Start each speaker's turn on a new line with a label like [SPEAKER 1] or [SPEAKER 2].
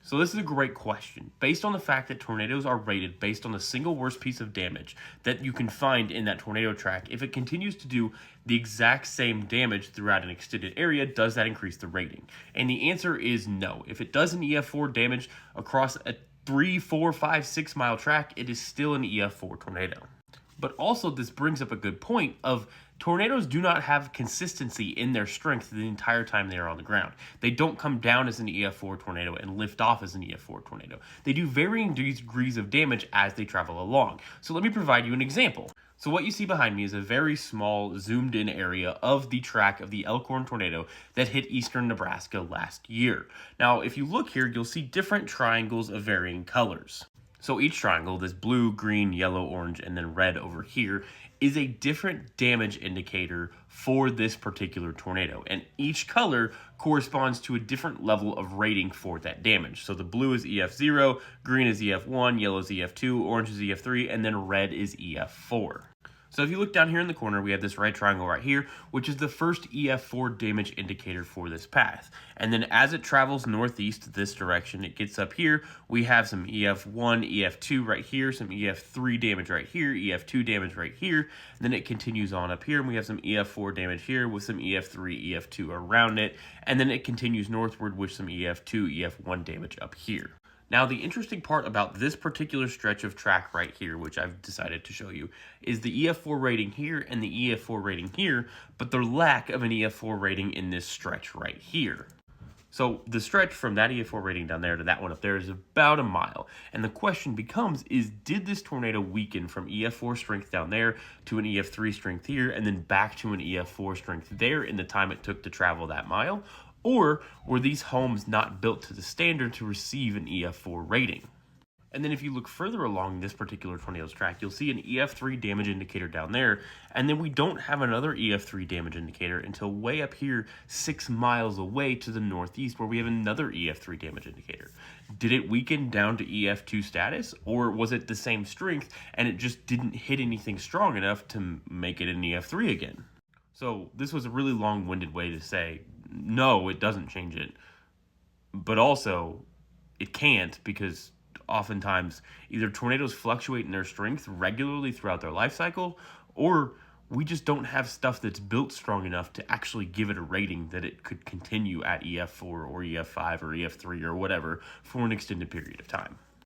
[SPEAKER 1] So this is a great question. Based on the fact that tornadoes are rated based on the single worst piece of damage that you can find in that tornado track, if it continues to do the exact same damage throughout an extended area, does that increase the rating? And the answer is no. If it does an EF4 damage across a 3, 4, 5, 6 mile track, it is still an EF4 tornado. But also, this brings up a good point of tornadoes do not have consistency in their strength the entire time they are on the ground. They don't come down as an EF4 tornado and lift off as an EF4 tornado. They do varying degrees of damage as they travel along. So let me provide you an example. So what you see behind me is a very small zoomed in area of the track of the Elkhorn tornado that hit eastern Nebraska last year. Now, if you look here, you'll see different triangles of varying colors. So each triangle, this blue, green, yellow, orange, and then red over here, is a different damage indicator for this particular tornado. And each color corresponds to a different level of rating for that damage. So the blue is EF0, green is EF1, yellow is EF2, orange is EF3, and then red is EF4. So if you look down here in the corner, we have this red triangle right here, which is the first EF4 damage indicator for this path. And then as it travels northeast this direction, it gets up here, we have some EF1, EF2 right here, some EF3 damage right here, EF2 damage right here, and then it continues on up here, and we have some EF4 damage here with some EF3, EF2 around it, and then it continues northward with some EF2, EF1 damage up here. Now, the interesting part about this particular stretch of track right here, which I've decided to show you, is the EF4 rating here and the EF4 rating here, but the lack of an EF4 rating in this stretch right here. So the stretch from that EF4 rating down there to that one up there is about a mile. And the question becomes, did this tornado weaken from EF4 strength down there to an EF3 strength here and then back to an EF4 strength there in the time it took to travel that mile? Or were these homes not built to the standard to receive an EF4 rating? And then if you look further along this particular tornado's track, you'll see an EF3 damage indicator down there, and then we don't have another EF3 damage indicator until way up here 6 miles away to the northeast where we have another EF3 damage indicator. Did it weaken down to EF2 status, or was it the same strength and it just didn't hit anything strong enough to make it an EF3 again? So this was a really long-winded way to say, no, it doesn't change it. But also, it can't, because oftentimes either tornadoes fluctuate in their strength regularly throughout their life cycle, or we just don't have stuff that's built strong enough to actually give it a rating that it could continue at EF4 or EF5 or EF3 or whatever for an extended period of time.